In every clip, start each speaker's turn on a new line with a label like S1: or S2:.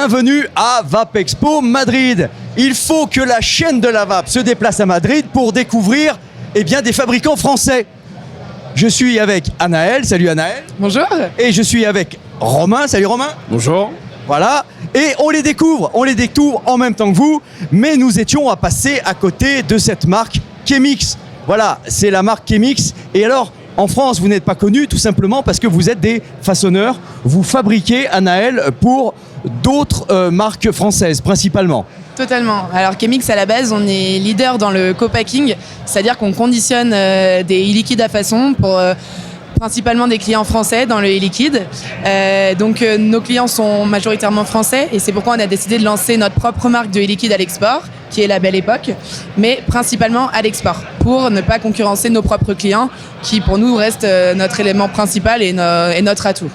S1: Bienvenue à Vapexpo Madrid. Il faut que la chaîne de la vape se déplace à Madrid pour découvrir des fabricants français. Je suis avec Anaël. Salut Anaël.
S2: Bonjour.
S1: Et je suis avec Romain. Salut Romain.
S3: Bonjour.
S1: Voilà. Et on les découvre en même temps que vous, mais nous étions à passer à côté de cette marque Chemix. Voilà, c'est la marque Chemix. Et alors, en France, vous n'êtes pas connus tout simplement parce que vous êtes des façonneurs. Vous fabriquez, Anaël, pour d'autres marques françaises, principalement.
S2: Totalement. Alors Chemix, à la base, on est leader dans le co-packing, c'est-à-dire qu'on conditionne des e-liquides à façon pour principalement des clients français dans le e-liquide. Donc nos clients sont majoritairement français et c'est pourquoi on a décidé de lancer notre propre marque de e-liquide à l'export, qui est la Belle Époque, mais principalement à l'export, pour ne pas concurrencer nos propres clients, qui pour nous reste notre élément principal et notre atout.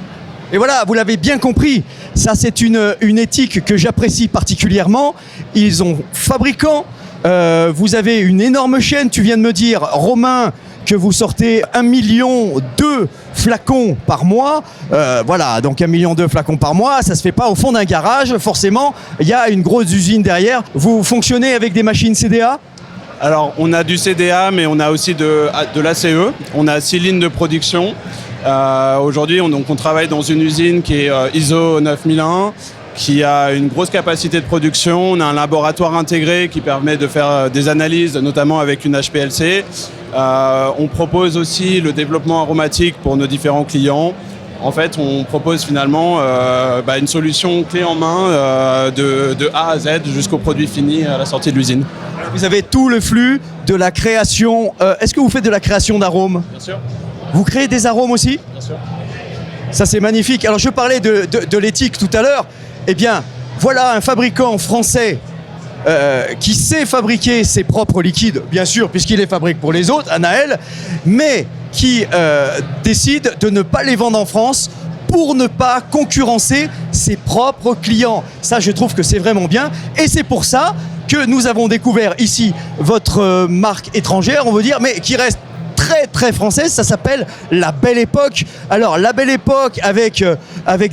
S1: Et voilà, vous l'avez bien compris, ça c'est une éthique que j'apprécie particulièrement. Ils ont fabricant, vous avez une énorme chaîne, tu viens de me dire, Romain, que vous sortez 1,2 million flacons par mois. Voilà, donc 1,2 million flacons par mois, ça se fait pas au fond d'un garage, forcément, il y a une grosse usine derrière. Vous fonctionnez avec des machines CDA ?
S3: Alors, on a du CDA, mais on a aussi de l'ACE. On a 6 lignes de production. Aujourd'hui, on travaille dans une usine qui est ISO 9001, qui a une grosse capacité de production. On a un laboratoire intégré qui permet de faire des analyses, notamment avec une HPLC. On propose aussi le développement aromatique pour nos différents clients. En fait, on propose finalement une solution clé en main de A à Z jusqu'au produit fini à la sortie de l'usine.
S1: Vous avez tout le flux de la création. Est-ce que vous faites de la création d'arômes ?
S3: Bien sûr.
S1: Vous créez des arômes aussi ?
S3: Bien sûr.
S1: Ça, c'est magnifique. Alors, je parlais de l'éthique tout à l'heure. Eh bien, voilà un fabricant français qui sait fabriquer ses propres liquides, bien sûr, puisqu'il les fabrique pour les autres, Anaël, mais qui décide de ne pas les vendre en France pour ne pas concurrencer ses propres clients. Ça, je trouve que c'est vraiment bien. Et c'est pour ça que nous avons découvert ici votre marque étrangère, on veut dire, mais qui reste très très française. Ça s'appelle La Belle Époque. Alors, La Belle Époque avec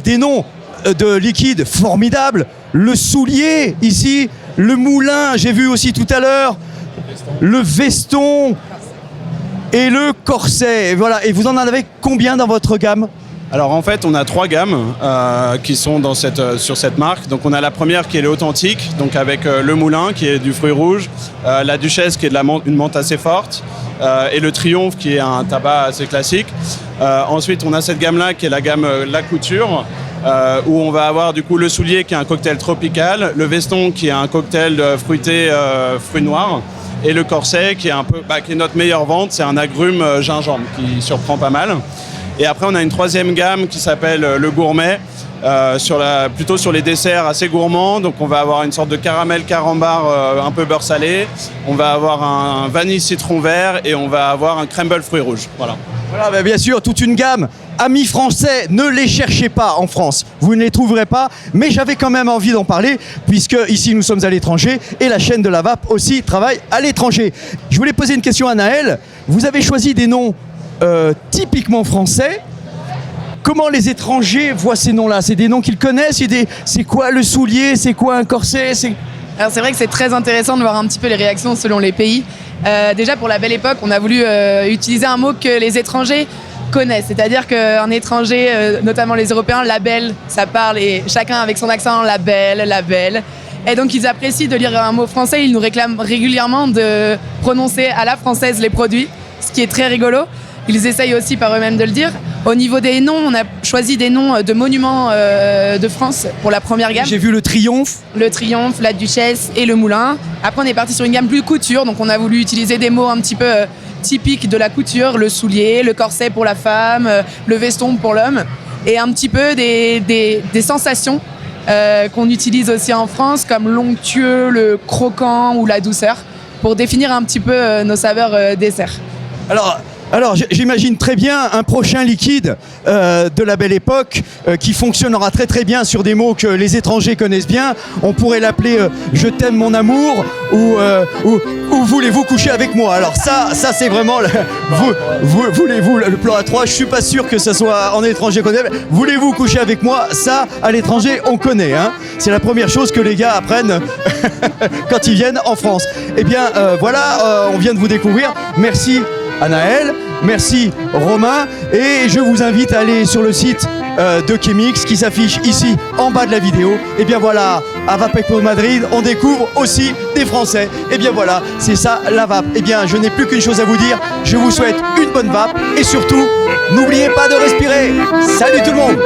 S1: des noms de liquides formidables. Le soulier ici, le moulin, j'ai vu aussi tout à l'heure, le veston et le corset. Et voilà. Et vous en avez combien dans votre gamme ?
S3: Alors en fait, on a 3 gammes qui sont sur cette marque. Donc on a la première qui est l'authentique, donc avec le moulin qui est du fruit rouge, la duchesse qui est une menthe assez forte, et le triomphe qui est un tabac assez classique. Ensuite, on a cette gamme-là qui est la gamme La Couture, où on va avoir du coup le soulier qui est un cocktail tropical, le veston qui est un cocktail fruité fruits noirs, et le corset qui est qui est notre meilleure vente, c'est un agrume gingembre qui surprend pas mal. Et après, on a une 3e gamme qui s'appelle le gourmet, plutôt sur les desserts assez gourmands. Donc, on va avoir une sorte de caramel carambar un peu beurre salé. On va avoir un vanille citron vert et on va avoir un crumble fruits rouges. Voilà.
S1: Voilà, bah bien sûr, toute une gamme. Amis français, ne les cherchez pas en France. Vous ne les trouverez pas. Mais j'avais quand même envie d'en parler puisque ici, nous sommes à l'étranger et la chaîne de la vape aussi travaille à l'étranger. Je voulais poser une question à Anaël. Vous avez choisi des noms typiquement français. Comment les étrangers voient ces noms-là ? C'est des noms qu'ils connaissent ? C'est quoi le soulier ? C'est quoi un corset ?
S2: Alors c'est vrai que c'est très intéressant de voir un petit peu les réactions selon les pays. Déjà pour La Belle Époque, on a voulu utiliser un mot que les étrangers connaissent. C'est-à-dire qu'un étranger, notamment les Européens, la belle, ça parle et chacun avec son accent, la belle, la belle. Et donc ils apprécient de lire un mot français, ils nous réclament régulièrement de prononcer à la française les produits, ce qui est très rigolo. Ils essayent aussi par eux-mêmes de le dire. Au niveau des noms, on a choisi des noms de monuments de France pour la première gamme.
S1: J'ai vu le triomphe.
S2: Le triomphe, la duchesse et le moulin. Après, on est parti sur une gamme plus couture, donc on a voulu utiliser des mots un petit peu typiques de la couture, le soulier, le corset pour la femme, le veston pour l'homme, et un petit peu des sensations qu'on utilise aussi en France, comme l'onctueux, le croquant ou la douceur, pour définir un petit peu nos saveurs dessert.
S1: Alors, Alors j'imagine très bien un prochain liquide de la belle époque qui fonctionnera très très bien sur des mots que les étrangers connaissent bien. On pourrait l'appeler je t'aime mon amour ou voulez-vous coucher avec moi. Alors ça c'est vraiment voulez-vous le plan A3. Je suis pas sûr que ça soit en étranger qu'on aime. Voulez-vous coucher avec moi. Ça à l'étranger on connaît. Hein. C'est la première chose que les gars apprennent quand ils viennent en France. Eh bien voilà, on vient de vous découvrir. Merci Anaël, merci Romain, et je vous invite à aller sur le site de Chemix qui s'affiche ici en bas de la vidéo. Et bien voilà, à Vape Expo Madrid, on découvre aussi des Français. Et bien voilà, c'est ça la vape. Et bien je n'ai plus qu'une chose à vous dire, je vous souhaite une bonne vape et surtout, n'oubliez pas de respirer. Salut tout le monde!